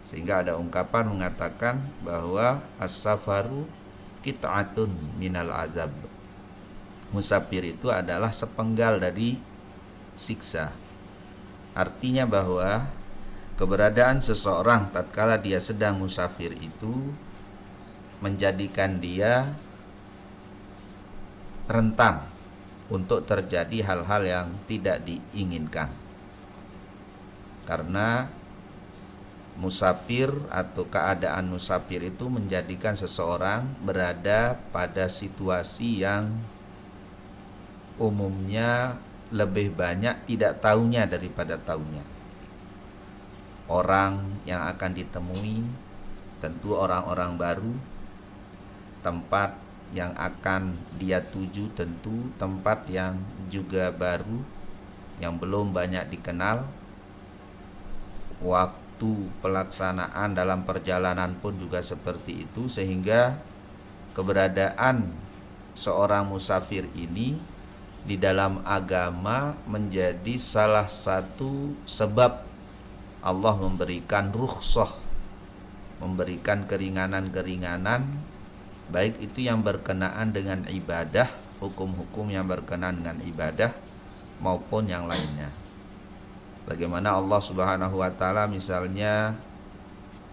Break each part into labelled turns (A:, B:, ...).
A: Sehingga ada ungkapan mengatakan bahwa as-safaru qit'atun minal azab. Musafir itu adalah sepenggal dari siksa. Artinya bahwa keberadaan seseorang tatkala dia sedang musafir itu menjadikan dia rentan untuk terjadi hal-hal yang tidak diinginkan. Karena musafir atau keadaan musafir itu menjadikan seseorang berada pada situasi yang umumnya lebih banyak tidak tahunya daripada tahunya. Orang yang akan ditemui tentu orang-orang baru, tempat yang akan dia tuju tentu tempat yang juga baru, yang belum banyak dikenal. Waktu pelaksanaan dalam perjalanan pun juga seperti itu, sehingga keberadaan seorang musafir ini di dalam agama menjadi salah satu sebab Allah memberikan rukhsah, memberikan keringanan-keringanan, baik itu yang berkenaan dengan ibadah, hukum-hukum yang berkenaan dengan ibadah, maupun yang lainnya. Bagaimana Allah Subhanahu wa taala misalnya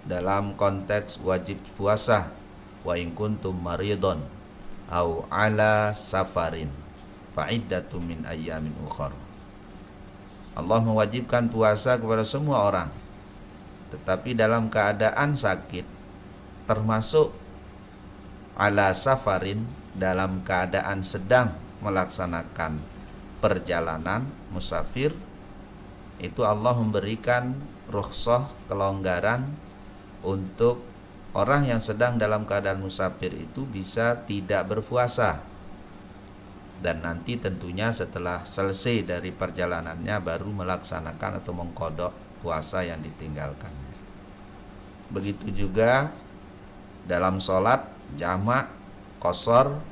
A: dalam konteks wajib puasa, wa in kuntum maridon au ala safarin fa'iddatum min ayyamin ukhra. Allah mewajibkan puasa kepada semua orang, tetapi dalam keadaan sakit, termasuk ala safarin, dalam keadaan sedang melaksanakan perjalanan musafir, itu Allah memberikan rukhsah, kelonggaran untuk orang yang sedang dalam keadaan musafir itu bisa tidak berpuasa, dan nanti tentunya setelah selesai dari perjalanannya baru melaksanakan atau mengqadha puasa yang ditinggalkannya. Begitu juga dalam sholat jamak qashar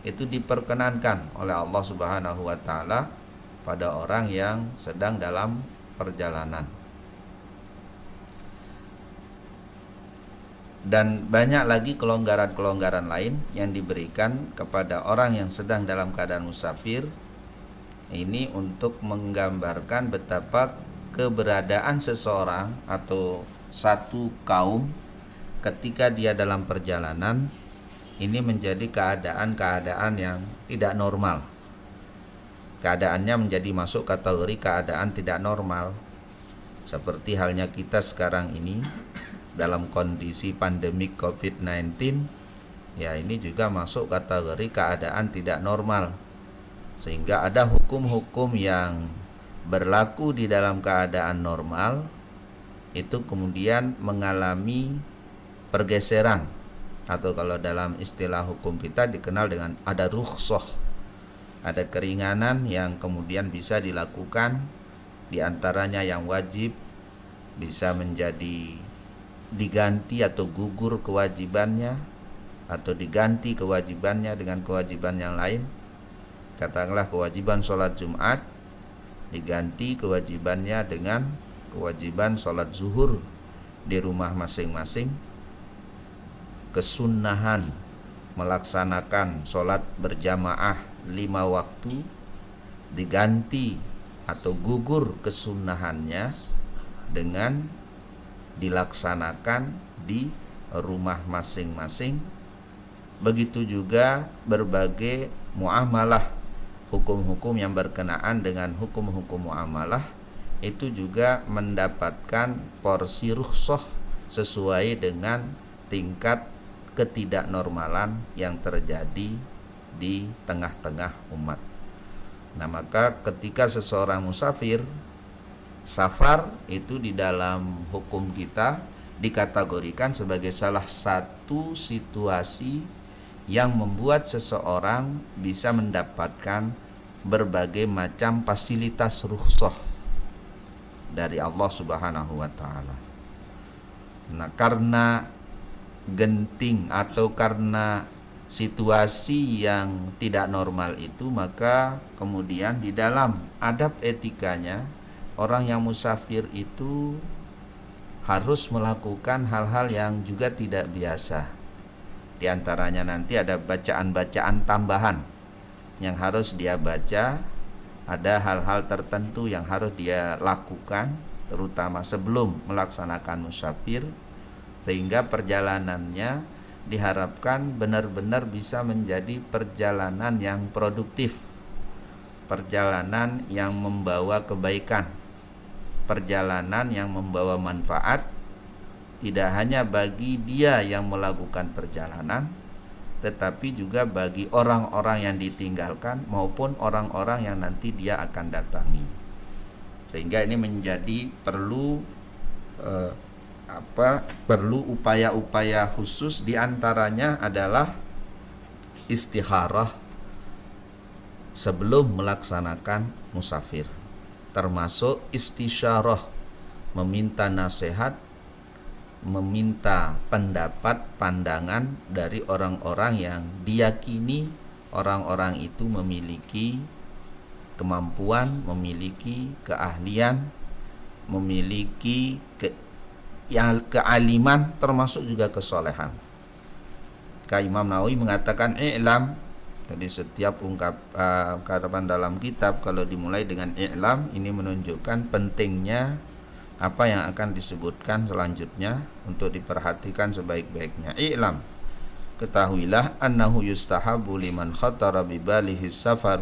A: itu diperkenankan oleh Allah Subhanahu wa taala pada orang yang sedang dalam perjalanan. Dan banyak lagi kelonggaran-kelonggaran lain yang diberikan kepada orang yang sedang dalam keadaan musafir. Ini untuk menggambarkan betapa keberadaan seseorang atau satu kaum ketika dia dalam perjalanan ini menjadi keadaan-keadaan yang tidak normal. Keadaannya menjadi masuk kategori keadaan tidak normal. Seperti halnya kita sekarang ini dalam kondisi pandemik COVID-19, ya ini juga masuk kategori keadaan tidak normal. Sehingga ada hukum-hukum yang berlaku di dalam keadaan normal itu kemudian mengalami pergeseran, atau kalau dalam istilah hukum kita dikenal dengan ada rukhsah. Ada keringanan yang kemudian bisa dilakukan, diantaranya yang wajib bisa menjadi diganti atau gugur kewajibannya, atau diganti kewajibannya dengan kewajiban yang lain. Katakanlah kewajiban sholat Jumat diganti kewajibannya dengan kewajiban sholat zuhur di rumah masing-masing. Kesunnahan melaksanakan sholat berjamaah 5 waktu diganti atau gugur kesunnahannya dengan dilaksanakan di rumah masing-masing. Begitu juga berbagai muamalah, hukum-hukum yang berkenaan dengan hukum-hukum muamalah itu juga mendapatkan porsi rukhsah sesuai dengan tingkat ketidaknormalan yang terjadi di tengah-tengah umat. Nah, maka ketika seseorang musafir, safar itu di dalam hukum kita dikategorikan sebagai salah satu situasi yang membuat seseorang bisa mendapatkan berbagai macam fasilitas rukhsah dari Allah Subhanahu wa taala. Nah, karena genting atau karena situasi yang tidak normal itu, maka kemudian di dalam adab etikanya orang yang musafir itu harus melakukan hal-hal yang juga tidak biasa. Di antaranya nanti ada bacaan-bacaan tambahan yang harus dia baca, ada hal-hal tertentu yang harus dia lakukan terutama sebelum melaksanakan musafir, sehingga perjalanannya diharapkan benar-benar bisa menjadi perjalanan yang produktif, perjalanan yang membawa kebaikan, perjalanan yang membawa manfaat, tidak hanya bagi dia yang melakukan perjalanan, tetapi juga bagi orang-orang yang ditinggalkan maupun orang-orang yang nanti dia akan datangi. Sehingga ini menjadi perlu upaya-upaya khusus, diantaranya adalah istikharah sebelum melaksanakan musafir, termasuk istisyarah, meminta nasihat, meminta pendapat, pandangan dari orang-orang yang diyakini orang-orang itu memiliki kemampuan, memiliki keahlian, memiliki kealiman, termasuk juga kesolehan. Imam Nawawi mengatakan i'lam. Jadi setiap ungkapan dalam kitab kalau dimulai dengan i'lam, ini menunjukkan pentingnya apa yang akan disebutkan selanjutnya untuk diperhatikan sebaik-baiknya. I'lam, ketahuilah, annahu yustahabu liman khatara bibalihi safar,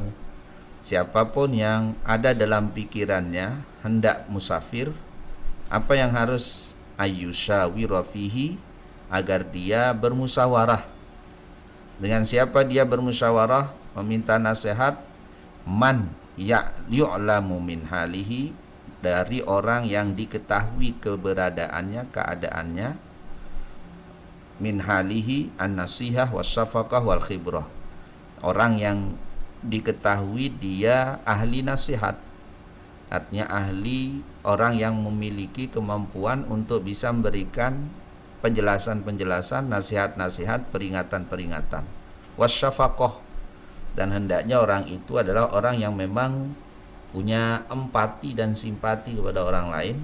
A: siapapun yang ada dalam pikirannya hendak musafir, apa yang harus ayyushawira fihi, agar dia bermusyawarah. Dengan siapa dia bermusyawarah? Meminta nasihat man yu'lamu min halihi, dari orang yang diketahui keberadaannya, keadaannya, min halihi an-nasihah wasyafaqah wal khibrah, orang yang diketahui dia ahli nasihat, artinya ahli, orang yang memiliki kemampuan untuk bisa memberikan penjelasan-penjelasan, nasihat-nasihat, peringatan-peringatan. Wasyafaqah, dan hendaknya orang itu adalah orang yang memang punya empati dan simpati kepada orang lain,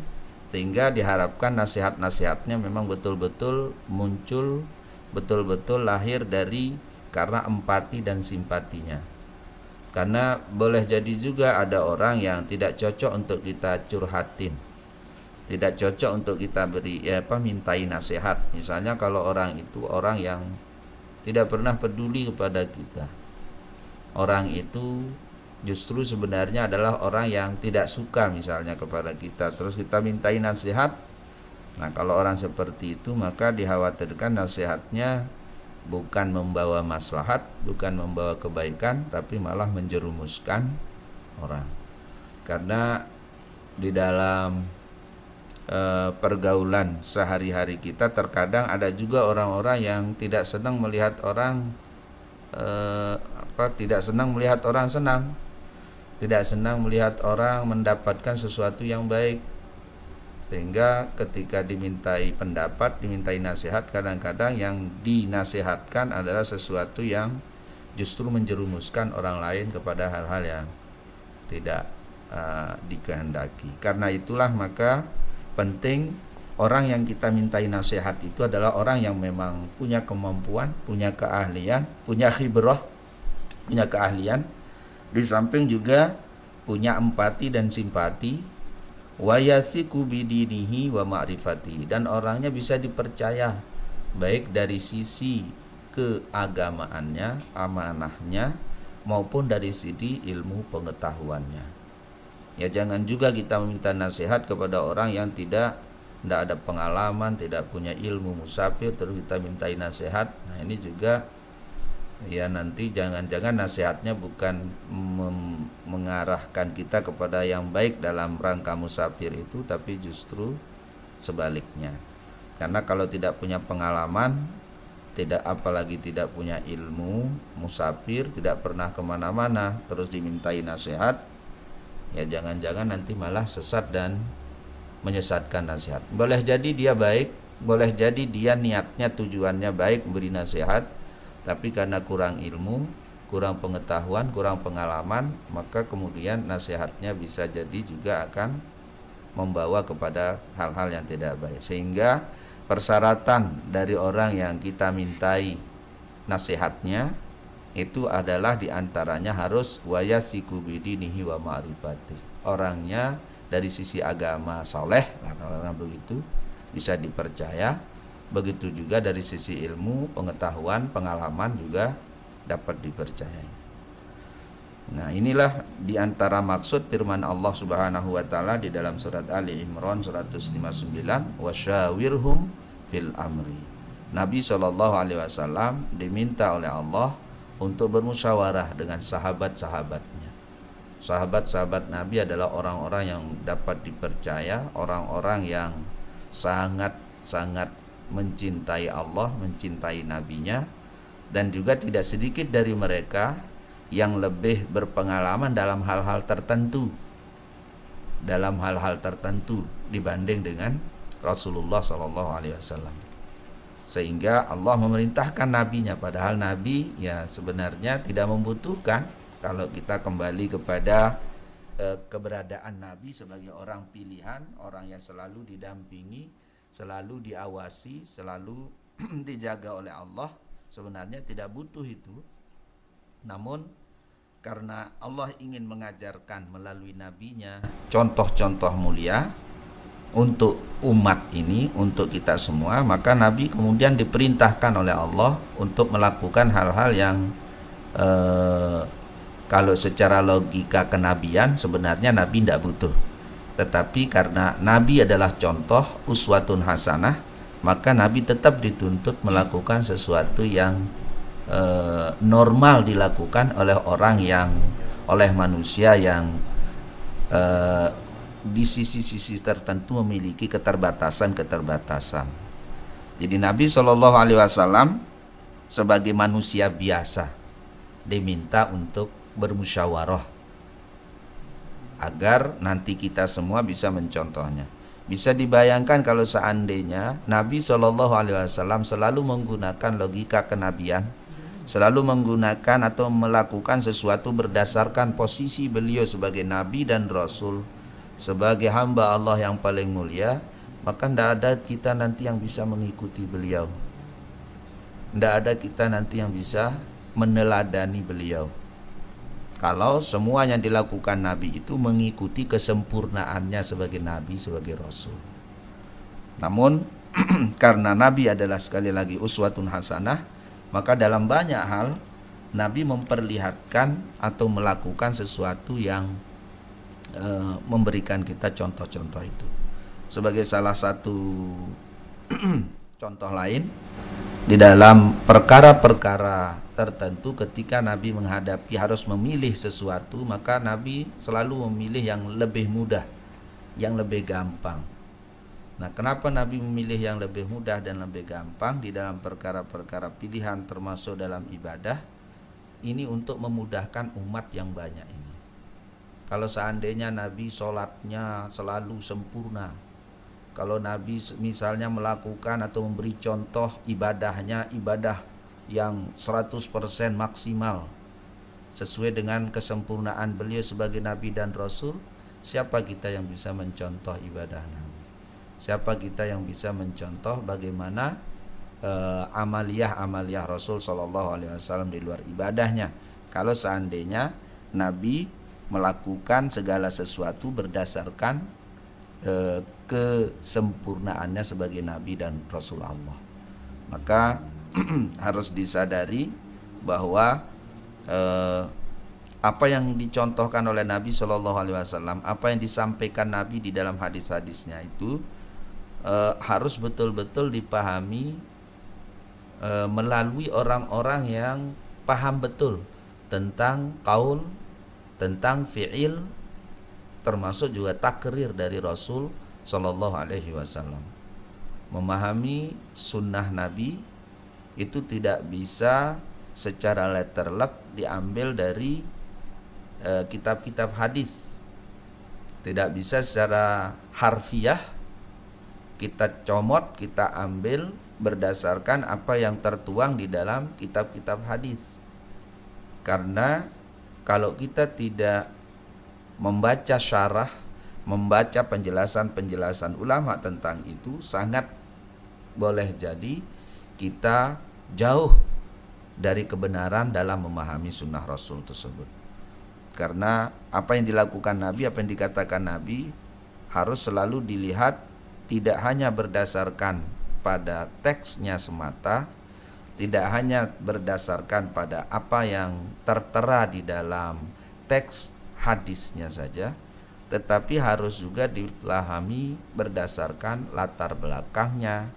A: sehingga diharapkan nasihat-nasihatnya memang betul-betul muncul, betul-betul lahir dari karena empati dan simpatinya. Karena boleh jadi juga ada orang yang tidak cocok untuk kita curhatin, tidak cocok untuk kita mintai nasihat. Misalnya kalau orang itu orang yang tidak pernah peduli kepada kita, orang itu justru sebenarnya adalah orang yang tidak suka misalnya kepada kita, terus kita mintai nasihat. Nah, kalau orang seperti itu maka dikhawatirkan nasihatnya bukan membawa maslahat, bukan membawa kebaikan, tapi malah menjerumuskan orang. Karena di dalam pergaulan sehari-hari kita terkadang ada juga orang-orang yang tidak senang melihat orang tidak senang melihat orang senang, tidak senang melihat orang mendapatkan sesuatu yang baik, sehingga ketika dimintai pendapat, dimintai nasihat, kadang-kadang yang dinasihatkan adalah sesuatu yang justru menjerumuskan orang lain kepada hal-hal yang tidak dikehendaki. Karena itulah maka penting orang yang kita mintai nasihat itu adalah orang yang memang punya kemampuan, punya keahlian, punya khibrah, punya keahlian, di samping juga punya empati dan simpati, wa yasiku bidinihi wa ma'rifati, dan orangnya bisa dipercaya baik dari sisi keagamaannya, amanahnya, maupun dari sisi ilmu pengetahuannya. Ya, jangan juga kita meminta nasihat kepada orang yang tidak ada pengalaman, tidak punya ilmu musafir, terus kita mintai nasihat. Nah, ini juga ya nanti jangan-jangan nasihatnya bukan mengarahkan kita kepada yang baik dalam rangka musafir itu, tapi justru sebaliknya. Karena kalau tidak punya pengalaman, apalagi tidak punya ilmu musafir, tidak pernah kemana-mana, terus dimintai nasihat, ya jangan-jangan nanti malah sesat dan menyesatkan nasihat. Boleh jadi dia baik, boleh jadi dia niatnya, tujuannya baik memberi nasihat, tapi karena kurang ilmu, kurang pengetahuan, kurang pengalaman, maka kemudian nasihatnya bisa jadi juga akan membawa kepada hal-hal yang tidak baik. Sehingga persyaratan dari orang yang kita mintai nasihatnya itu adalah diantaranya harus wayasiku bidinihi wa ma'rifati. Orangnya dari sisi agama soleh, kalau begitu bisa dipercaya. Begitu juga dari sisi ilmu, pengetahuan, pengalaman juga dapat dipercayai. Nah, inilah diantara maksud firman Allah Subhanahu wa taala di dalam surat Ali Imran 159, wasyawirhum fil amri. Nabi Shallallahu alaihi wasallam diminta oleh Allah untuk bermusyawarah dengan sahabat-sahabatnya. Sahabat-sahabat Nabi adalah orang-orang yang dapat dipercaya, orang-orang yang sangat-sangat mencintai Allah, mencintai nabinya, dan juga tidak sedikit dari mereka yang lebih berpengalaman dalam hal-hal tertentu dibanding dengan Rasulullah SAW. Sehingga Allah memerintahkan nabinya, padahal nabi ya sebenarnya tidak membutuhkan. Kalau kita kembali kepada keberadaan nabi sebagai orang pilihan, orang yang selalu didampingi, selalu diawasi, selalu dijaga oleh Allah, sebenarnya tidak butuh itu. Namun karena Allah ingin mengajarkan melalui nabinya contoh-contoh mulia untuk umat ini, untuk kita semua, maka Nabi kemudian diperintahkan oleh Allah untuk melakukan hal-hal yang kalau secara logika kenabian sebenarnya Nabi tidak butuh. Tetapi karena Nabi adalah contoh uswatun hasanah, maka Nabi tetap dituntut melakukan sesuatu yang normal dilakukan oleh oleh manusia yang di sisi-sisi tertentu memiliki keterbatasan. Jadi Nabi Shallallahu alaihi wasallam sebagai manusia biasa diminta untuk bermusyawarah agar nanti kita semua bisa mencontohnya. Bisa dibayangkan kalau seandainya Nabi Shallallahu alaihi wasallam selalu menggunakan logika kenabian, selalu menggunakan atau melakukan sesuatu berdasarkan posisi beliau sebagai nabi dan rasul, sebagai hamba Allah yang paling mulia, maka tidak ada kita nanti yang bisa mengikuti beliau. Tidak ada kita nanti yang bisa meneladani beliau. Kalau semua yang dilakukan Nabi itu mengikuti kesempurnaannya sebagai Nabi, sebagai Rasul. Namun karena Nabi adalah sekali lagi uswatun hasanah, maka dalam banyak hal Nabi memperlihatkan atau melakukan sesuatu yang memberikan kita contoh-contoh itu. Sebagai salah satu contoh lain, di dalam perkara-perkara tertentu ketika Nabi menghadapi harus memilih sesuatu, maka Nabi selalu memilih yang lebih mudah, yang lebih gampang. Nah, kenapa Nabi memilih yang lebih mudah dan lebih gampang di dalam perkara-perkara pilihan termasuk dalam ibadah? Ini untuk memudahkan umat yang banyak ini. Kalau seandainya Nabi sholatnya selalu sempurna, kalau Nabi misalnya melakukan atau memberi contoh ibadahnya, ibadah yang 100% maksimal sesuai dengan kesempurnaan beliau sebagai Nabi dan Rasul, siapa kita yang bisa mencontoh ibadah Nabi? Siapa kita yang bisa mencontoh bagaimana amaliyah Rasul Shallallahu Alaihi Wasallam di luar ibadahnya? Kalau seandainya Nabi melakukan segala sesuatu berdasarkan kesempurnaannya sebagai Nabi dan Rasul Allah, maka harus disadari bahwa apa yang dicontohkan oleh Nabi Shallallahu Alaihi Wasallam, apa yang disampaikan Nabi di dalam hadis-hadisnya itu harus betul-betul dipahami melalui orang-orang yang paham betul tentang qaul, tentang fi'il, termasuk juga takrir dari Rasul Shallallahu Alaihi Wasallam. Memahami sunnah Nabi itu tidak bisa secara letterlek diambil dari kitab-kitab hadis. Tidak bisa secara harfiah kita comot, kita ambil berdasarkan apa yang tertuang di dalam kitab-kitab hadis. Karena kalau kita tidak membaca syarah, membaca penjelasan-penjelasan ulama tentang itu, sangat boleh jadi kita jauh dari kebenaran dalam memahami sunnah Rasul tersebut. Karena apa yang dilakukan Nabi, apa yang dikatakan Nabi harus selalu dilihat tidak hanya berdasarkan pada teksnya semata, tidak hanya berdasarkan pada apa yang tertera di dalam teks hadisnya saja, tetapi harus juga dipahami berdasarkan latar belakangnya,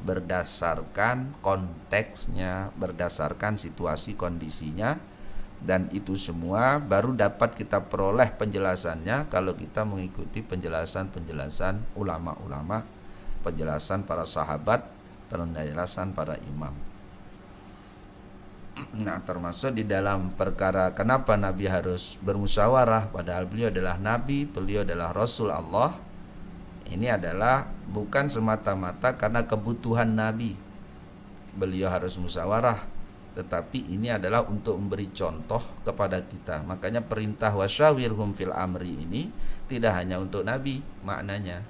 A: berdasarkan konteksnya, berdasarkan situasi kondisinya, dan itu semua baru dapat kita peroleh penjelasannya kalau kita mengikuti penjelasan-penjelasan ulama-ulama, penjelasan para sahabat, penjelasan para imam. Nah, termasuk di dalam perkara kenapa Nabi harus bermusyawarah padahal beliau adalah Nabi, beliau adalah Rasul Allah. Ini adalah bukan semata-mata karena kebutuhan Nabi beliau harus musyawarah, tetapi ini adalah untuk memberi contoh kepada kita. Makanya perintah wasyawirhum fil amri ini tidak hanya untuk Nabi maknanya,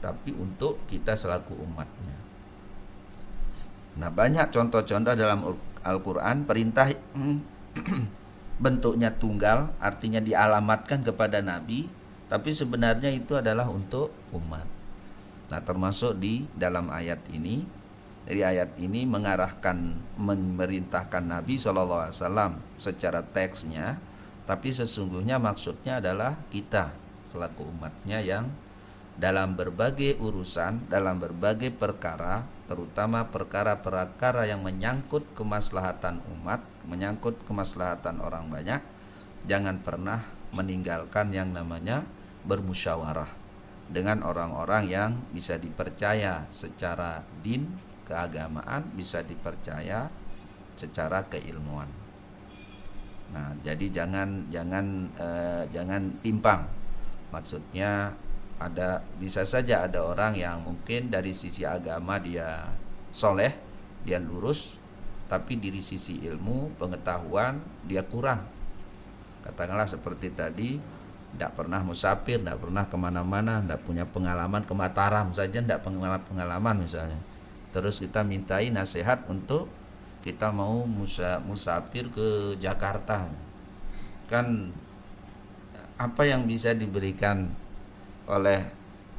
A: tapi untuk kita selaku umatnya. Nah, banyak contoh-contoh dalam Al-Quran perintah bentuknya tunggal, artinya dialamatkan kepada Nabi, tapi sebenarnya itu adalah untuk umat. Nah, termasuk di dalam ayat ini. Jadi ayat ini mengarahkan, memerintahkan Nabi SAW secara teksnya, tapi sesungguhnya maksudnya adalah kita selaku umatnya yang dalam berbagai urusan, dalam berbagai perkara, terutama perkara-perkara yang menyangkut kemaslahatan umat, menyangkut kemaslahatan orang banyak, jangan pernah meninggalkan yang namanya bermusyawarah dengan orang-orang yang bisa dipercaya secara din, keagamaan, bisa dipercaya secara keilmuan. Nah, jadi jangan timpang. Maksudnya bisa saja ada orang yang mungkin dari sisi agama dia soleh, dia lurus, tapi dari sisi ilmu, pengetahuan dia kurang. Katakanlah seperti tadi, tidak pernah musafir, tidak pernah kemana-mana, tidak punya pengalaman, ke Mataram saja tidak pengalaman misalnya. Terus kita mintai nasihat untuk kita mau musafir ke Jakarta. Kan apa yang bisa diberikan oleh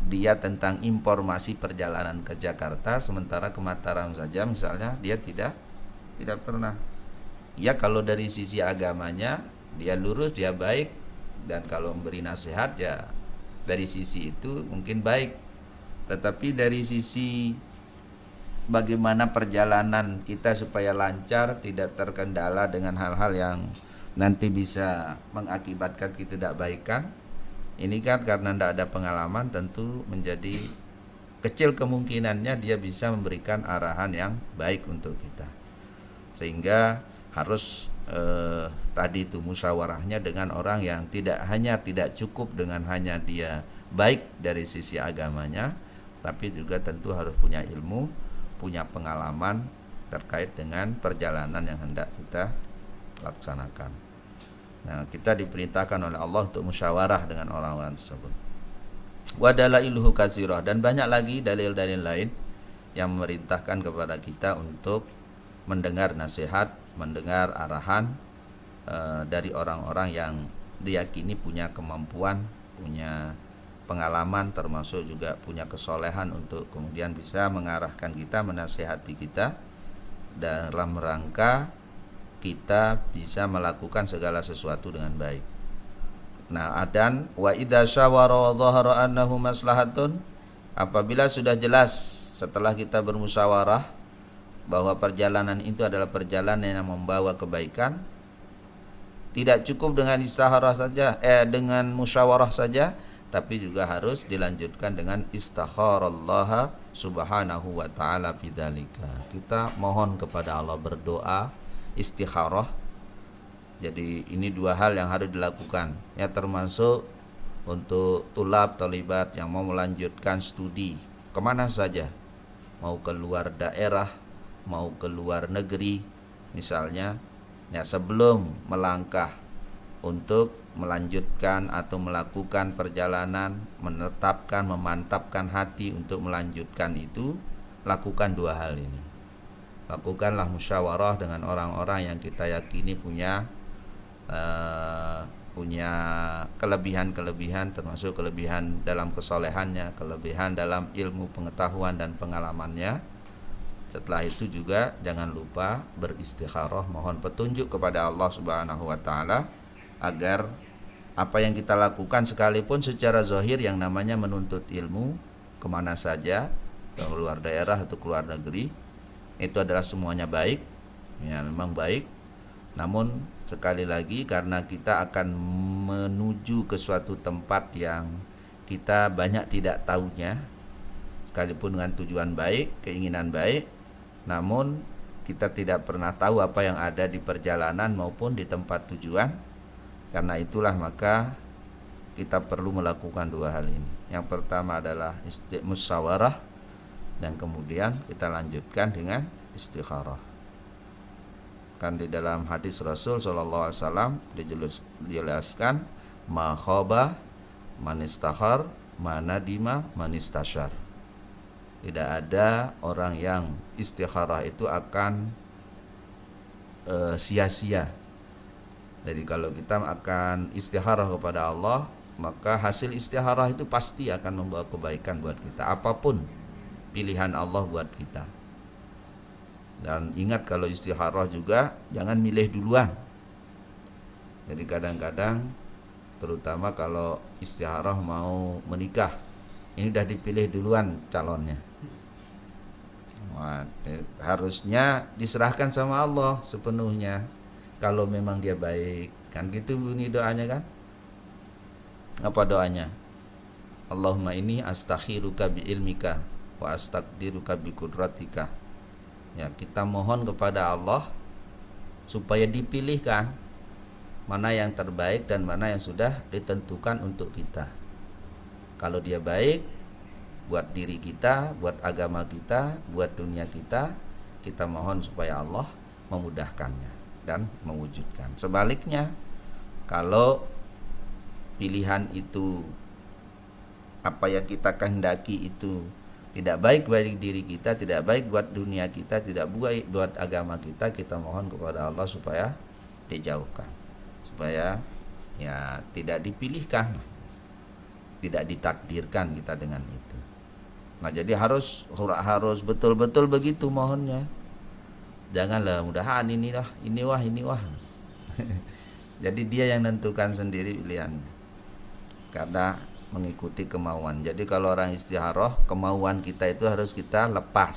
A: dia tentang informasi perjalanan ke Jakarta, sementara ke Mataram saja misalnya dia tidak pernah. Ya, kalau dari sisi agamanya dia lurus, dia baik, dan kalau memberi nasihat ya dari sisi itu mungkin baik. Tetapi dari sisi bagaimana perjalanan kita supaya lancar, tidak terkendala dengan hal-hal yang nanti bisa mengakibatkan ketidakbaikan, ini kan karena tidak ada pengalaman, tentu menjadi kecil kemungkinannya dia bisa memberikan arahan yang baik untuk kita. Sehingga harus tadi itu musyawarahnya dengan orang yang tidak cukup dengan hanya dia baik dari sisi agamanya, tapi juga tentu harus punya ilmu, punya pengalaman terkait dengan perjalanan yang hendak kita laksanakan. Nah, kita diperintahkan oleh Allah untuk musyawarah dengan orang-orang tersebut. Wa dalailuhu katsirah, dan banyak lagi dalil-dalil lain yang memerintahkan kepada kita untuk mendengar nasihat, mendengar arahan dari orang-orang yang diyakini punya kemampuan, punya pengalaman, termasuk juga punya kesolehan untuk kemudian bisa mengarahkan kita, menasihati kita dalam rangka kita bisa melakukan segala sesuatu dengan baik. Nah, dan wa idza syawara wa dhahara annahu maslahatun, apabila sudah jelas setelah kita bermusyawarah bahwa perjalanan itu adalah perjalanan yang membawa kebaikan, tidak cukup dengan istikharah saja, dengan musyawarah saja, tapi juga harus dilanjutkan dengan istikharallah subhanahu wa ta'ala fi dzalika. Kita mohon kepada Allah, berdoa, istikharah. Jadi ini dua hal yang harus dilakukan, ya, termasuk untuk talibat yang mau melanjutkan studi kemana saja, mau keluar daerah, mau keluar negeri misalnya, ya, sebelum melangkah untuk melanjutkan atau melakukan perjalanan, menetapkan, memantapkan hati untuk melanjutkan itu, lakukan dua hal ini. Lakukanlah musyawarah dengan orang-orang yang kita yakini punya kelebihan-kelebihan, termasuk kelebihan dalam kesolehannya, kelebihan dalam ilmu pengetahuan dan pengalamannya. Setelah itu juga jangan lupa beristikharah, mohon petunjuk kepada Allah Subhanahu wa taala agar apa yang kita lakukan sekalipun secara zahir yang namanya menuntut ilmu kemana saja, ke luar daerah atau keluar negeri, itu adalah semuanya baik, ya memang baik. Namun sekali lagi karena kita akan menuju ke suatu tempat yang kita banyak tidak tahunya, sekalipun dengan tujuan baik, keinginan baik, namun kita tidak pernah tahu apa yang ada di perjalanan maupun di tempat tujuan. Karena itulah maka kita perlu melakukan dua hal ini. Yang pertama adalah musyawarah, dan kemudian kita lanjutkan dengan istikharah. Kan di dalam hadis Rasul sallallahu alaihi wasallam dijelaskan ma khaba man istakhar, ma nadima man istashar. Tidak ada orang yang istikharah itu akan sia-sia. Jadi kalau kita akan istikharah kepada Allah, maka hasil istikharah itu pasti akan membawa kebaikan buat kita, apapun pilihan Allah buat kita. Dan ingat kalau istikharah juga jangan milih duluan. Jadi kadang-kadang terutama kalau istikharah mau menikah, ini udah dipilih duluan calonnya. Wah, harusnya diserahkan sama Allah sepenuhnya. Kalau memang dia baik, kan gitu bunyi doanya kan? Apa doanya? Allahumma inni astakhiruka bi ilmika wa astaqdiruka bi qudratika. Ya, kita mohon kepada Allah supaya dipilihkan mana yang terbaik dan mana yang sudah ditentukan untuk kita. Kalau dia baik buat diri kita, buat agama kita, buat dunia kita, kita mohon supaya Allah memudahkannya dan mewujudkan. Sebaliknya, kalau pilihan itu apa yang kita kehendaki itu tidak baik bagi diri kita, tidak baik buat dunia kita, tidak baik buat agama kita, kita mohon kepada Allah supaya dijauhkan, supaya ya tidak dipilihkan, tidak ditakdirkan kita dengan itu. Nah, jadi harus betul-betul begitu mohonnya. Janganlah mudahan ini wah. Jadi dia yang menentukan sendiri pilihannya, karena mengikuti kemauan. Jadi kalau orang istikharah, kemauan kita itu harus kita lepas,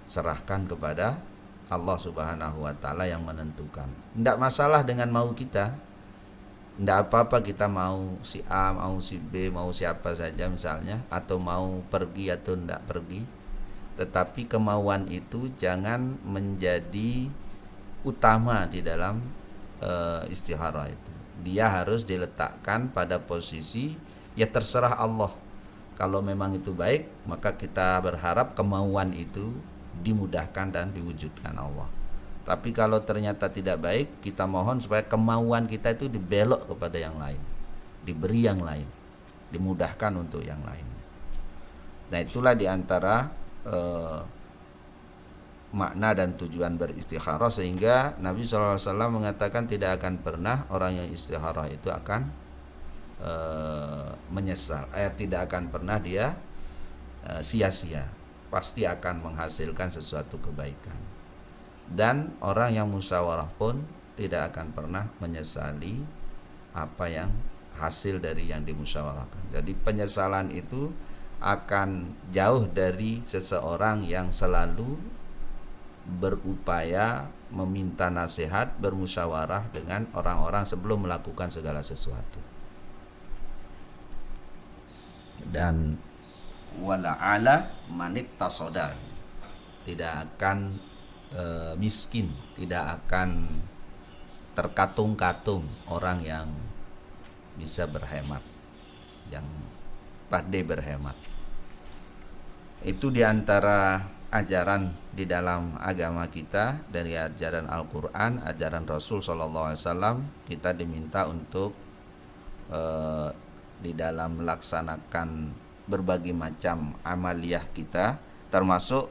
A: serahkan kepada Allah Subhanahu wa taala yang menentukan. Tidak masalah dengan mau kita, tidak apa-apa kita mau si A, mau si B, mau siapa saja misalnya, atau mau pergi atau tidak pergi. Tetapi kemauan itu jangan menjadi utama di dalam istikharah itu. Dia harus diletakkan pada posisi ya terserah Allah. Kalau memang itu baik, maka kita berharap kemauan itu dimudahkan dan diwujudkan Allah. Tapi kalau ternyata tidak baik, kita mohon supaya kemauan kita itu dibelok kepada yang lain, diberi yang lain, dimudahkan untuk yang lain. Nah, itulah diantara makna dan tujuan beristikharah, sehingga Nabi SAW mengatakan tidak akan pernah orang yang istikharah itu akan menyesal, tidak akan pernah dia sia-sia, pasti akan menghasilkan sesuatu kebaikan. Dan orang yang musyawarah pun tidak akan pernah menyesali apa yang hasil dari yang dimusyawarahkan. Jadi penyesalan itu akan jauh dari seseorang yang selalu berupaya meminta nasihat, bermusyawarah dengan orang-orang sebelum melakukan segala sesuatu. Dan wala'ala manik tasoda, tidak akan miskin, tidak akan terkatung-katung orang yang bisa berhemat, yang pandai berhemat. Itu diantara ajaran di dalam agama kita, dari ajaran Al-Quran, ajaran Rasul SAW, kita diminta untuk di dalam melaksanakan berbagai macam amaliyah kita, termasuk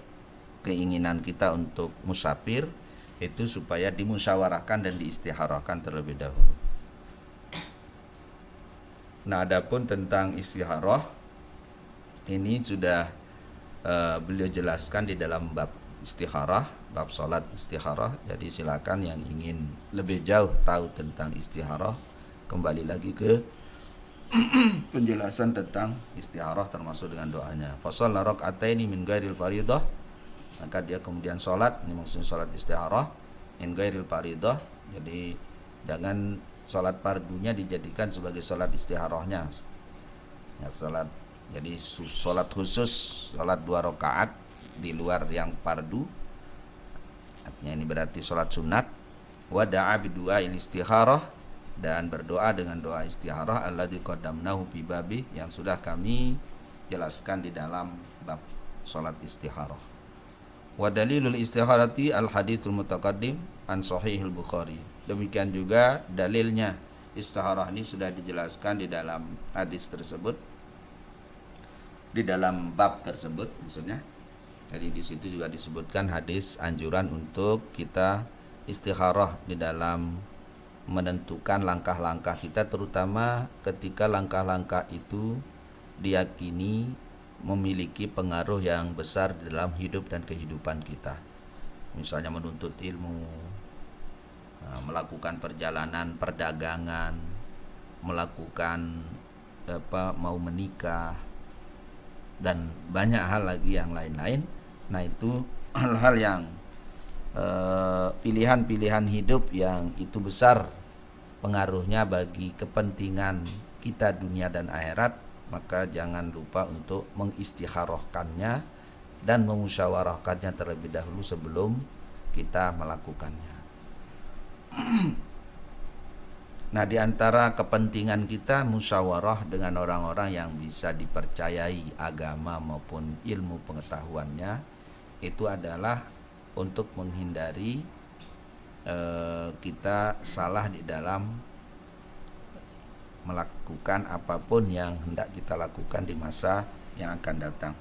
A: keinginan kita untuk musafir, itu supaya dimusyawarahkan dan diistikharahkan terlebih dahulu. Nah, adapun tentang istikharah ini sudah beliau jelaskan di dalam bab istikharah, bab sholat istikharah. Jadi silakan yang ingin lebih jauh tahu tentang istikharah, kembali lagi ke penjelasan tentang istikharah termasuk dengan doanya. Fasalla raka'ataini min ghairil faridah, maka dia kemudian sholat, ini maksudnya sholat istikharah min ghairil faridah. Jadi jangan sholat fardunya dijadikan sebagai sholat istikharahnya. Ya, jadi sholat khusus, sholat 2 rakaat di luar yang fardu, artinya ini berarti sholat sunat. Wada'a bidu'a istikharah, dan berdoa dengan doa istikharah alladzi qaddamnahu fi babi, yang sudah kami jelaskan di dalam bab sholat istikharah. Wa dalilul istikharati al haditsul mutaqaddim an sahihil Bukhari. Demikian juga dalilnya istikharah ini sudah dijelaskan di dalam hadis tersebut, di dalam bab tersebut maksudnya. Jadi di situ juga disebutkan hadis anjuran untuk kita istikharah di dalam menentukan langkah-langkah kita, terutama ketika langkah-langkah itu diyakini memiliki pengaruh yang besar dalam hidup dan kehidupan kita. Misalnya menuntut ilmu, melakukan perjalanan perdagangan, melakukan mau menikah, dan banyak hal lagi yang lain-lain. Nah, itu hal-hal yang pilihan-pilihan hidup yang itu besar pengaruhnya bagi kepentingan kita dunia dan akhirat, maka jangan lupa untuk mengistikharahkannya dan memusyawarahkannya terlebih dahulu sebelum kita melakukannya. Nah, di antara kepentingan kita musyawarah dengan orang-orang yang bisa dipercayai agama maupun ilmu pengetahuannya, itu adalah untuk menghindari kita salah di dalam melakukan apapun yang hendak kita lakukan di masa yang akan datang.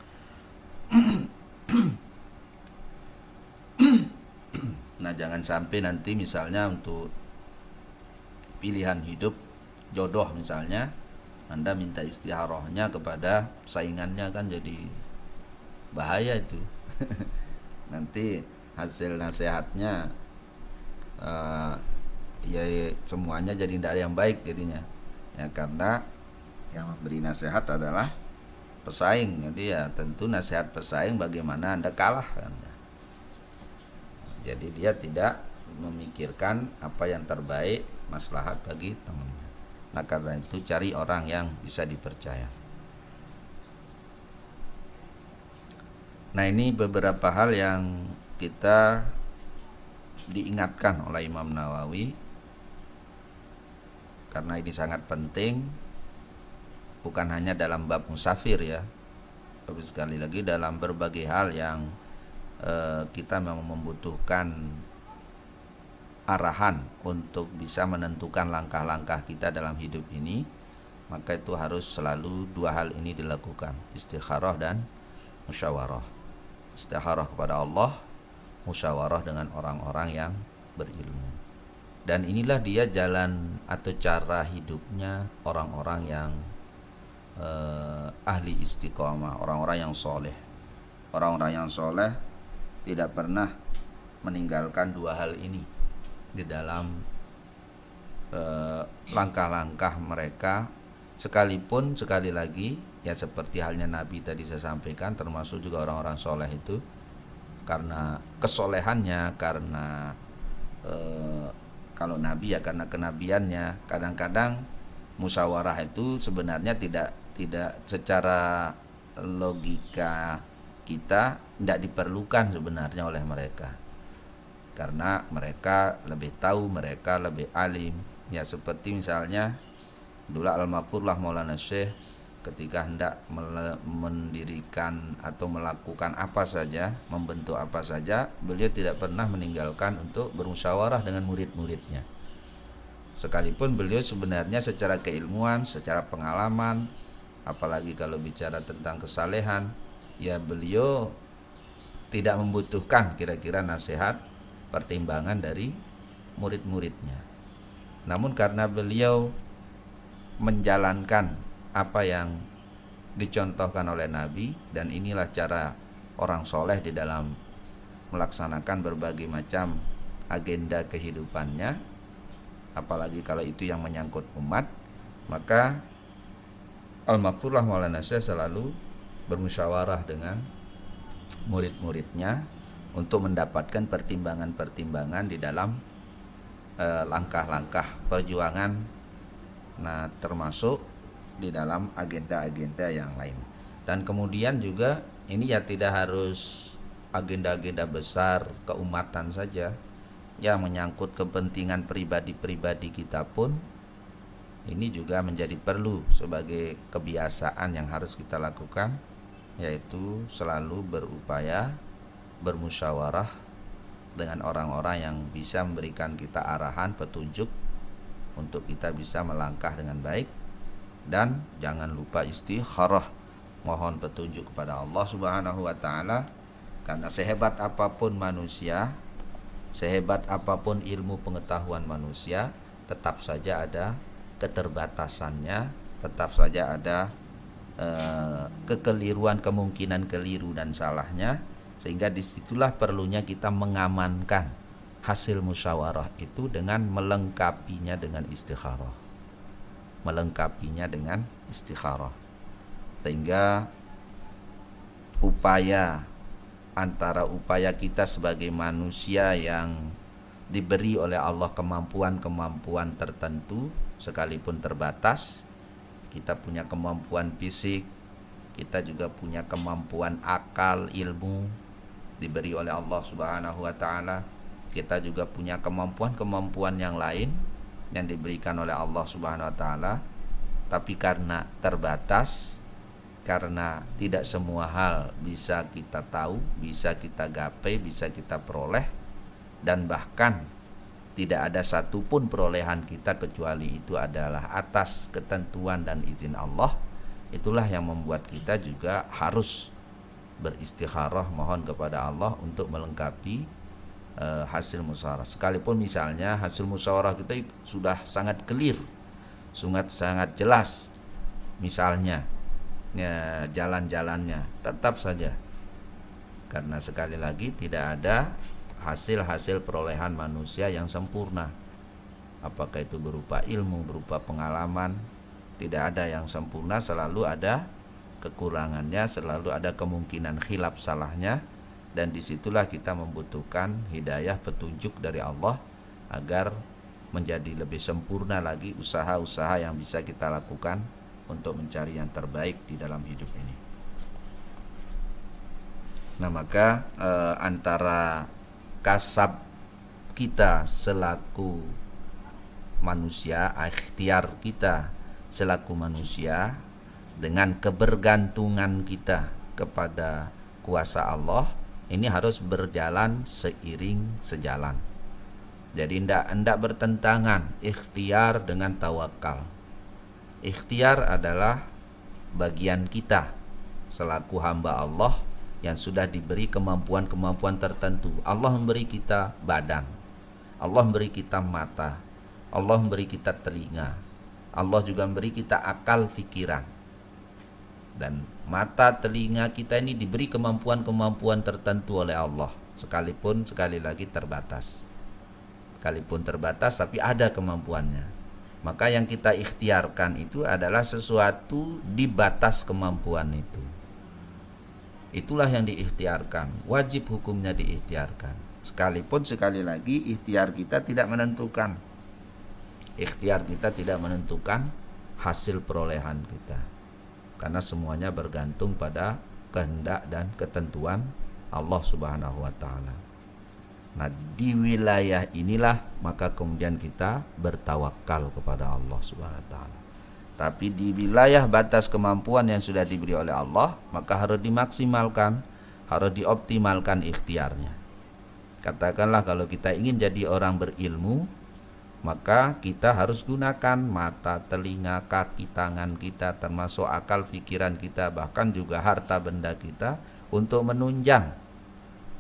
A: Nah, jangan sampai nanti misalnya untuk pilihan hidup jodoh misalnya, Anda minta istikharahnya kepada saingannya, kan jadi bahaya itu. Nanti hasil nasihatnya ya semuanya jadi tidak ada yang baik jadinya, ya, karena yang memberi nasihat adalah pesaing. Jadi ya tentu nasihat pesaing bagaimana Anda kalah kan. Jadi dia tidak memikirkan apa yang terbaik, maslahat bagi temannya. Nah, karena itu cari orang yang bisa dipercaya. Nah, ini beberapa hal yang kita diingatkan oleh Imam Nawawi, karena ini sangat penting, bukan hanya dalam bab musafir ya, tapi sekali lagi dalam berbagai hal yang kita memang membutuhkan arahan untuk bisa menentukan langkah-langkah kita dalam hidup ini, maka itu harus selalu dua hal ini dilakukan, istikharah dan musyawarah. Istikharah kepada Allah, musyawarah dengan orang-orang yang berilmu. Dan inilah dia jalan atau cara hidupnya orang-orang yang ahli istiqomah, orang-orang yang soleh. Orang-orang yang soleh tidak pernah meninggalkan dua hal ini di dalam langkah-langkah mereka, sekalipun sekali lagi ya seperti halnya Nabi tadi saya sampaikan, termasuk juga orang-orang soleh itu karena kesolehannya, karena kalau Nabi ya karena kenabiannya. Kadang-kadang musyawarah itu sebenarnya tidak secara logika kita tidak diperlukan sebenarnya oleh mereka, karena mereka lebih tahu, mereka lebih alim. Ya seperti misalnya dulu Al-Maqfurlah Maulana Syekh ketika hendak mendirikan atau melakukan apa saja, membentuk apa saja, beliau tidak pernah meninggalkan untuk bermusyawarah dengan murid-muridnya. Sekalipun beliau sebenarnya secara keilmuan, secara pengalaman, apalagi kalau bicara tentang kesalehan, ya beliau tidak membutuhkan kira-kira nasihat, pertimbangan dari murid-muridnya. Namun karena beliau menjalankan apa yang dicontohkan oleh Nabi, dan inilah cara orang soleh di dalam melaksanakan berbagai macam agenda kehidupannya, apalagi kalau itu yang menyangkut umat, maka Al-Maghfurlah Maulana Syekh selalu bermusyawarah dengan murid-muridnya untuk mendapatkan pertimbangan-pertimbangan di dalam langkah-langkah perjuangan, nah termasuk di dalam agenda-agenda yang lain. Dan kemudian juga ini ya tidak harus agenda-agenda besar keumatan saja, ya menyangkut kepentingan pribadi-pribadi kita pun ini juga menjadi perlu sebagai kebiasaan yang harus kita lakukan, yaitu selalu berupaya bermusyawarah dengan orang-orang yang bisa memberikan kita arahan, petunjuk untuk kita bisa melangkah dengan baik. Dan jangan lupa istikharah, mohon petunjuk kepada Allah Subhanahu wa taala, karena sehebat apapun manusia, sehebat apapun ilmu pengetahuan manusia, tetap saja ada keterbatasannya, tetap saja ada kekeliruan, kemungkinan keliru dan salahnya. Sehingga disitulah perlunya kita mengamankan hasil musyawarah itu dengan melengkapinya dengan istikharah, sehingga antara upaya kita sebagai manusia yang diberi oleh Allah kemampuan-kemampuan tertentu sekalipun terbatas, kita punya kemampuan fisik, kita juga punya kemampuan akal, ilmu diberi oleh Allah Subhanahu wa taala. Kita juga punya kemampuan-kemampuan yang lain yang diberikan oleh Allah Subhanahu wa taala, tapi karena terbatas, karena tidak semua hal bisa kita tahu, bisa kita gapai, bisa kita peroleh, dan bahkan tidak ada satupun perolehan kita kecuali itu adalah atas ketentuan dan izin Allah. Itulah yang membuat kita juga harus beristikharah, mohon kepada Allah untuk melengkapi hasil musyawarah. Sekalipun misalnya hasil musyawarah kita sudah sangat clear, sangat jelas, misalnya ya, jalan-jalannya, tetap saja karena sekali lagi tidak ada hasil-hasil perolehan manusia yang sempurna, apakah itu berupa ilmu, berupa pengalaman, tidak ada yang sempurna, selalu ada kekurangannya, selalu ada kemungkinan khilaf salahnya. Dan disitulah kita membutuhkan hidayah, petunjuk dari Allah agar menjadi lebih sempurna lagi usaha-usaha yang bisa kita lakukan untuk mencari yang terbaik di dalam hidup ini. Nah maka antara kasab kita selaku manusia, ikhtiar kita selaku manusia, dengan kebergantungan kita kepada kuasa Allah, ini harus berjalan seiring sejalan. Jadi hendak bertentangan ikhtiar dengan tawakal. Ikhtiar adalah bagian kita selaku hamba Allah yang sudah diberi kemampuan-kemampuan tertentu. Allah memberi kita badan, Allah memberi kita mata, Allah memberi kita telinga, Allah juga memberi kita akal pikiran. Dan mata, telinga kita ini diberi kemampuan-kemampuan tertentu oleh Allah, sekalipun sekali lagi terbatas. Sekalipun terbatas tapi ada kemampuannya. Maka yang kita ikhtiarkan itu adalah sesuatu di batas kemampuan itu. Itulah yang diikhtiarkan, wajib hukumnya diikhtiarkan. Sekalipun sekali lagi ikhtiar kita tidak menentukan. Ikhtiar kita tidak menentukan hasil perolehan kita. Karena semuanya bergantung pada kehendak dan ketentuan Allah Subhanahu wa taala. Nah, di wilayah inilah maka kemudian kita bertawakal kepada Allah Subhanahu wa taala. Tapi di wilayah batas kemampuan yang sudah diberi oleh Allah, maka harus dimaksimalkan, harus dioptimalkan ikhtiarnya. Katakanlah kalau kita ingin jadi orang berilmu, maka kita harus gunakan mata, telinga, kaki, tangan kita, termasuk akal pikiran kita, bahkan juga harta benda kita untuk menunjang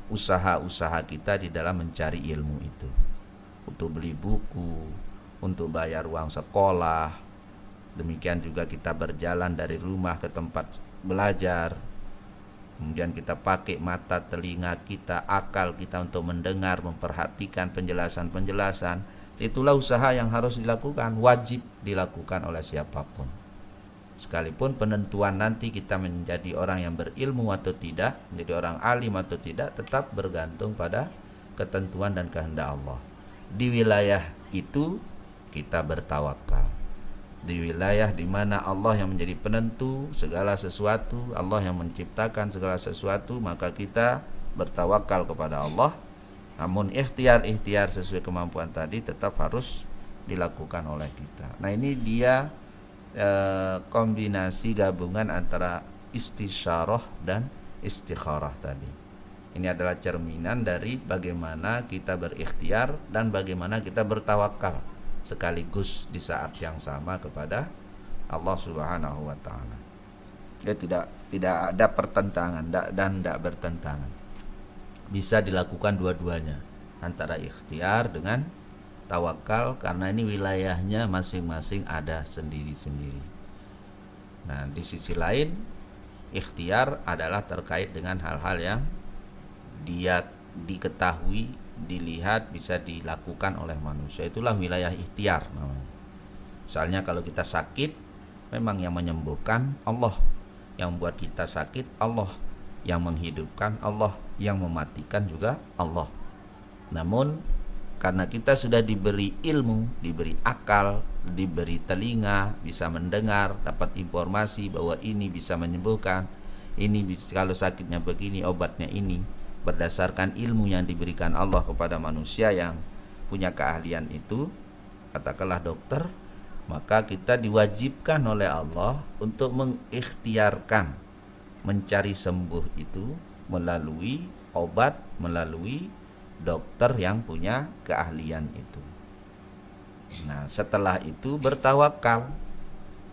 A: usaha-usaha kita di dalam mencari ilmu itu. Untuk beli buku, untuk bayar uang sekolah. Demikian juga kita berjalan dari rumah ke tempat belajar. Kemudian kita pakai mata, telinga kita, akal kita untuk mendengar, memperhatikan penjelasan-penjelasan. Itulah usaha yang harus dilakukan, wajib dilakukan oleh siapapun. Sekalipun penentuan nanti kita menjadi orang yang berilmu atau tidak, menjadi orang alim atau tidak, tetap bergantung pada ketentuan dan kehendak Allah. Di wilayah itu kita bertawakal. Di wilayah di mana Allah yang menjadi penentu segala sesuatu, Allah yang menciptakan segala sesuatu, maka kita bertawakal kepada Allah. Namun ikhtiar-ikhtiar sesuai kemampuan tadi tetap harus dilakukan oleh kita. Nah, ini dia kombinasi gabungan antara istisyarah dan istikharah tadi. Ini adalah cerminan dari bagaimana kita berikhtiar dan bagaimana kita bertawakal sekaligus di saat yang sama kepada Allah Subhanahu wa taala. Ya, tidak ada pertentangan dan tidak bertentangan. Bisa dilakukan dua-duanya, antara ikhtiar dengan tawakal, karena ini wilayahnya masing-masing ada sendiri-sendiri. Nah, di sisi lain ikhtiar adalah terkait dengan hal-hal yang dia diketahui, dilihat, bisa dilakukan oleh manusia. Itulah wilayah ikhtiar namanya. Misalnya kalau kita sakit, memang yang menyembuhkan Allah, yang membuat kita sakit Allah, yang menghidupkan Allah, yang mematikan juga Allah. Namun karena kita sudah diberi ilmu, diberi akal, diberi telinga, bisa mendengar, dapat informasi bahwa ini bisa menyembuhkan, ini bisa, kalau sakitnya begini, obatnya ini. Berdasarkan ilmu yang diberikan Allah kepada manusia yang punya keahlian itu, katakanlah dokter, maka kita diwajibkan oleh Allah untuk mengikhtiarkan mencari sembuh itu melalui obat, melalui dokter yang punya keahlian itu. Nah, setelah itu bertawakal.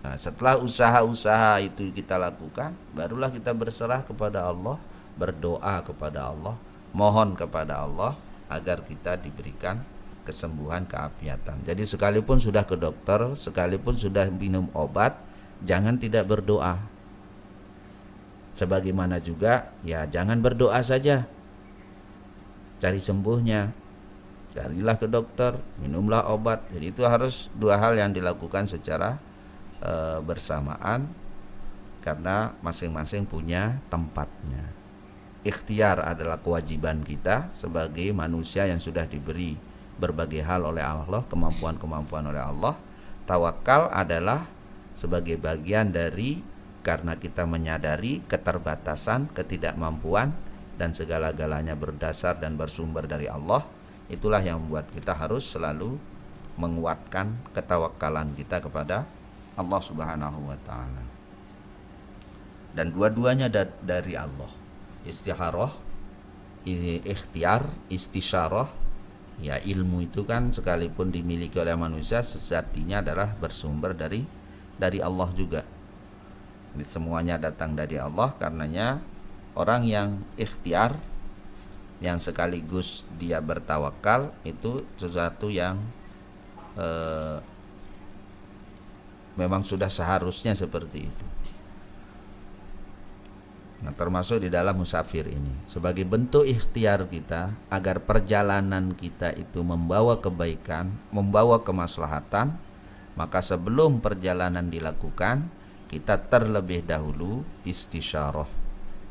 A: Nah, setelah usaha-usaha itu kita lakukan, barulah kita berserah kepada Allah, berdoa kepada Allah, mohon kepada Allah agar kita diberikan kesembuhan, keafiatan. Jadi sekalipun sudah ke dokter, sekalipun sudah minum obat, jangan tidak berdoa. Sebagaimana juga, ya jangan berdoa saja, cari sembuhnya, carilah ke dokter, minumlah obat. Jadi itu harus dua hal yang dilakukan secara bersamaan, karena masing-masing punya tempatnya. Ikhtiar adalah kewajiban kita sebagai manusia yang sudah diberi berbagai hal oleh Allah, kemampuan-kemampuan oleh Allah. Tawakal adalah sebagai bagian dari, karena kita menyadari keterbatasan, ketidakmampuan, dan segala-galanya berdasar dan bersumber dari Allah. Itulah yang membuat kita harus selalu menguatkan ketawakalan kita kepada Allah Subhanahu wa taala. Dan dua-duanya dari Allah. Istikharah, ikhtiar, istisyarah, ya ilmu itu kan sekalipun dimiliki oleh manusia, sejatinya adalah bersumber dari Allah juga. Jadi semuanya datang dari Allah. Karenanya orang yang ikhtiar, yang sekaligus dia bertawakal, itu sesuatu yang memang sudah seharusnya seperti itu. Nah, termasuk di dalam musafir ini, sebagai bentuk ikhtiar kita agar perjalanan kita itu membawa kebaikan, membawa kemaslahatan, maka sebelum perjalanan dilakukan, kita terlebih dahulu istisyarah,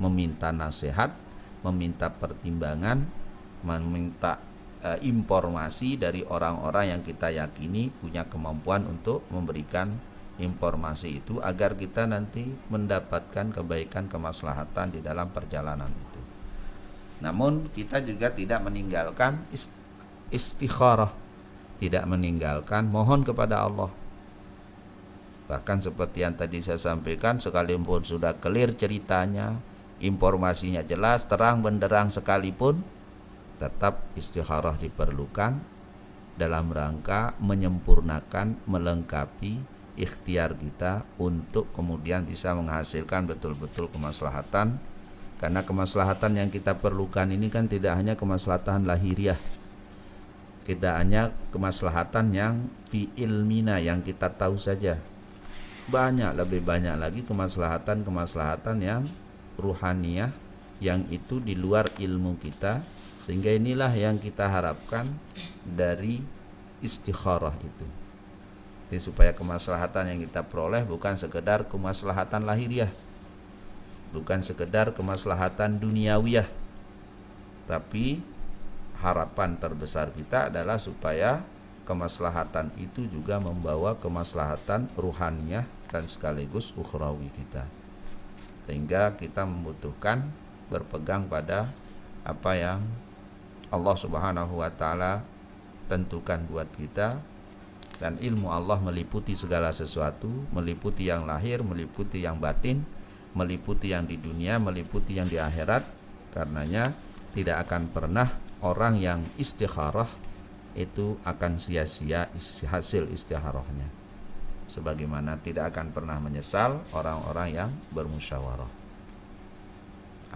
A: meminta nasihat, meminta pertimbangan, meminta informasi dari orang-orang yang kita yakini punya kemampuan untuk memberikan informasi itu, agar kita nanti mendapatkan kebaikan, kemaslahatan di dalam perjalanan itu. Namun kita juga tidak meninggalkan istikharah, tidak meninggalkan mohon kepada Allah. Bahkan seperti yang tadi saya sampaikan, sekalipun sudah clear ceritanya, informasinya jelas, terang benderang sekalipun, tetap istikharah diperlukan dalam rangka menyempurnakan, melengkapi ikhtiar kita untuk kemudian bisa menghasilkan betul-betul kemaslahatan. Karena kemaslahatan yang kita perlukan ini kan tidak hanya kemaslahatan lahiriah, tidak hanya kemaslahatan yang fi ilmina yang kita tahu saja. Lebih banyak lagi kemaslahatan yang ruhaniyah, yang itu di luar ilmu kita. Sehingga inilah yang kita harapkan dari istikharah itu. Jadi supaya kemaslahatan yang kita peroleh bukan sekedar kemaslahatan lahiriah, bukan sekedar kemaslahatan duniawiyah, tapi harapan terbesar kita adalah supaya kemaslahatan itu juga membawa kemaslahatan ruhaniyah dan sekaligus ukhrawi kita. Sehingga kita membutuhkan berpegang pada apa yang Allah Subhanahu wa taala tentukan buat kita, dan ilmu Allah meliputi segala sesuatu, meliputi yang lahir, meliputi yang batin, meliputi yang di dunia, meliputi yang di akhirat. Karenanya tidak akan pernah orang yang istikharah itu akan sia-sia hasil istikharahnya, sebagaimana tidak akan pernah menyesal orang-orang yang bermusyawarah,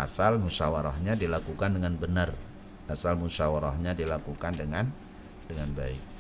A: asal musyawarahnya dilakukan dengan benar, asal musyawarahnya dilakukan dengan baik.